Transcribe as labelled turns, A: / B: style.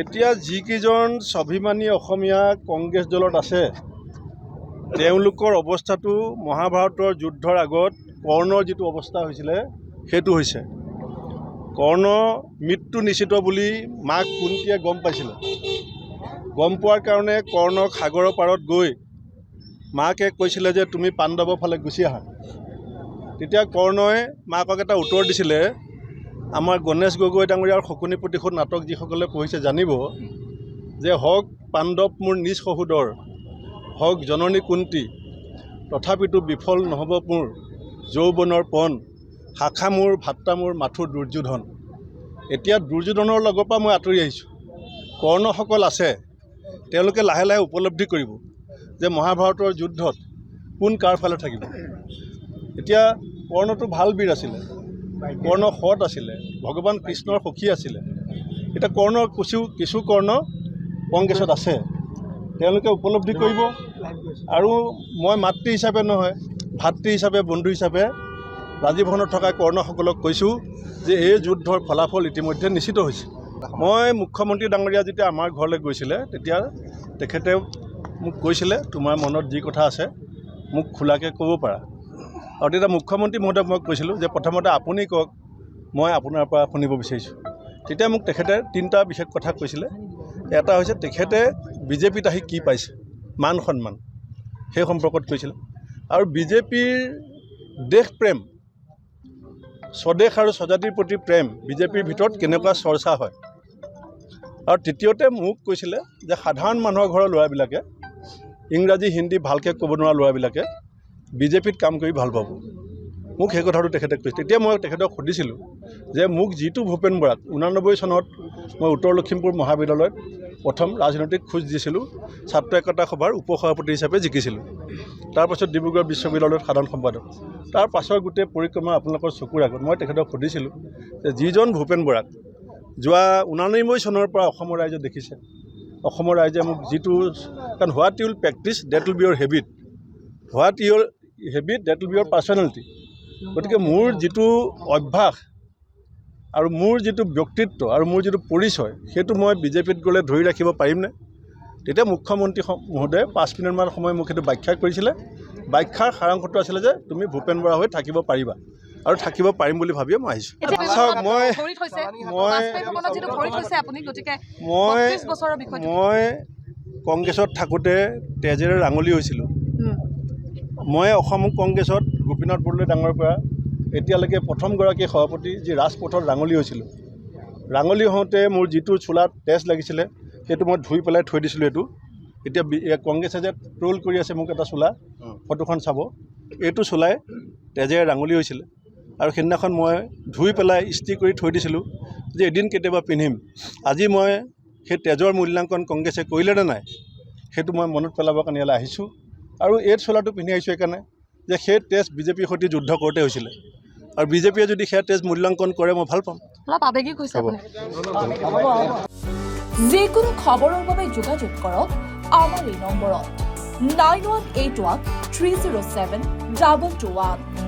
A: এতিয়া যিকেইজন স্বাভিমানী অসমীয়া কংগ্ৰেছ দলত আছে তেওঁলোকৰ অৱস্থাটো মহাভাৰতৰ যুদ্ধৰ আগত কৰ্ণৰ যিটো অৱস্থা হৈছিলে সেইটো হৈছে। কৰ্ণ মৃত্যু নিশ্চিত বুলি মাক কুন্তীয়ে গম পাইছিলে। গম পোৱাৰ কাৰণে কৰ্ণক সাগৰৰ পাৰত গৈ মাকে কৈছিলে যে তুমি পাণ্ডৱৰ ফালে গুচি আহা। তেতিয়া কৰ্ণই মাকক এটা উত্তৰ দিছিলে। আমাৰ গণেশ গগৈ ডাঙৰীয়াৰ শকুনি প্ৰতিশোধ নাটক যিসকলে পঢ়িছে জানিব যে হওক পাণ্ডৱ মোৰ নিজ সহোদৰ, হওক জননী কুন্তি, তথাপিতো বিফল নহ'ব মোৰ যৌৱনৰ পণ, শাখা মোৰ ভাত্তা মোৰ মাথো দুৰ্যোধন। এতিয়া দুৰ্যোধনৰ লগৰ পৰা মই আঁতৰি আহিছোঁ। কৰ্ণসকল আছে, তেওঁলোকে লাহে লাহে উপলব্ধি কৰিব যে মহাভাৰতৰ যুদ্ধত কোন কাৰ ফালে থাকিব। এতিয়া কৰ্ণটো ভাল বীৰ আছিলে, কৰ্ণ সৎ আছিলে, ভগৱান কৃষ্ণৰ সখী আছিলে। এতিয়া কৰ্ণৰ কিছু কৰ্ণ কংগ্ৰেছত আছে, তেওঁলোকে উপলব্ধি কৰিব। আৰু মই মাতৃ হিচাপে নহয়, ভাতৃ হিচাপে, বন্ধু হিচাপে ৰাজীৱনত থকা কৰ্ণসকলক কৈছোঁ যে এই যুদ্ধৰ ফলাফল ইতিমধ্যে নিশ্চিত হৈছে। মই মুখ্যমন্ত্ৰী ডাঙৰীয়া যেতিয়া আমাৰ ঘৰলৈ গৈছিলে তেতিয়া তেখেতে মোক কৈছিলে তোমাৰ মনত যি কথা আছে মোক খোলাকৈ ক'ব পাৰা। আৰু তেতিয়া মুখ্যমন্ত্ৰী মহোদয়ক মই কৈছিলোঁ যে প্ৰথমতে আপুনি কওক, মই আপোনাৰ পৰা শুনিব বিচাৰিছোঁ। তেতিয়া মোক তেখেতে 3টা বিশেষ কথা কৈছিলে। এটা হৈছে তেখেতে বিজেপিত আহি কি পাইছে, মান সন্মান, সেই সম্পৰ্কত কৈছিলে। আৰু বিজেপিৰ দেশপ্ৰেম, স্বদেশ আৰু স্বজাতিৰ প্ৰতি প্ৰেম বিজেপিৰ ভিতৰত কেনেকুৱা চৰ্চা হয়। আৰু তৃতীয়তে মোক কৈছিলে যে সাধাৰণ মানুহৰ ঘৰৰ ল'ৰাবিলাকে ইংৰাজী হিন্দী ভালকৈ ক'ব নোৱাৰা ল'ৰাবিলাকে বিজেপিত কাম কৰি ভাল পাব। মোক সেই কথাটো তেখেতে কৈছে। তেতিয়া মই তেখেতক সুধিছিলোঁ যে মোক যিটো ভূপেন বৰাক 89 চনত মই উত্তৰ লখিমপুৰ মহাবিদ্যালয়ত প্ৰথম ৰাজনৈতিক খোজ দিছিলোঁ, ছাত্ৰ একতা সভাৰ উপসভাপতি হিচাপে জিকিছিলোঁ। তাৰপাছত ডিব্ৰুগড় বিশ্ববিদ্যালয়ত সাধাৰণ সম্পাদক। তাৰ পাছৰ গোটেই পৰিক্ৰমা আপোনালোকৰ চকুৰ আগত মই তেখেতক সুধিছিলোঁ যে যিজন ভূপেন বৰাক যোৱা 89 চনৰ পৰা অসমৰ ৰাইজে দেখিছে, অসমৰ ৰাইজে মোক যিটো, কাৰণ what you will practice that will be your habit, what your habit that will be your personality. গতিকে মোৰ যিটো অভ্যাস আৰু মোৰ যিটো ব্যক্তিত্ব আৰু মোৰ যিটো পৰিচয় সেইটো মই বিজেপিত গ'লে ধৰি ৰাখিব পাৰিমনে? তেতিয়া মুখ্যমন্ত্ৰী মহোদয়ে 5 মিনিটমান সময় মোক সেইটো ব্যাখ্যা কৰিছিলে। ব্যাখ্যাৰ সাৰাংশটো আছিলে যে তুমি ভূপেন বৰা হৈ থাকিব পাৰিবা, আৰু থাকিব পাৰিম বুলি ভাবিয়ে মই আহিছোঁ। চাওক, মই কংগ্ৰেছত থাকোঁতে তেজেৰে ৰাঙলী হৈছিলোঁ। মই অসম কংগ্ৰেছত গোপীনাথ বৰদলৈ ডাঙৰ পৰা এতিয়ালৈকে প্ৰথমগৰাকী সভাপতি যি ৰাজপথত ৰাঙলী হৈছিলোঁ। ৰাঙলী হওঁতে মোৰ যিটো চোলাত তেজ লাগিছিলে সেইটো মই ধুই পেলাই থৈ দিছিলোঁ। এতিয়া কংগ্ৰেছে যে ট্ৰল কৰি আছে মোক এটা চোলা, ফটোখন চাব, এইটো চোলাই তেজেৰে ৰাঙলী হৈছিলে। আৰু সেইদিনাখন মই ধুই পেলাই ইস্ত্ৰি কৰি থৈ দিছিলোঁ যে এদিন কেতিয়াবা পিন্ধিম। আজি মই সেই তেজৰ মূল্যাংকন কংগ্ৰেছে কৰিলে নে নাই সেইটো মই মনত পেলাবৰ কাৰণে ইয়ালৈ আহিছোঁ। আৰু এই চোলাটো পিন্ধি আহিছোঁ এইকাৰণে যে সেই তেজ বিজেপিৰ সৈতে যুদ্ধ কৰোঁতে হৈছিলে, আৰু বিজেপিয়ে যদি সেয়া তেজ মূল্যাংকন কৰে মই ভাল পাম।
B: যিকোনো খবৰৰ বাবে যোগাযোগ কৰক আমাৰ এই নম্বৰত 9181 307 221।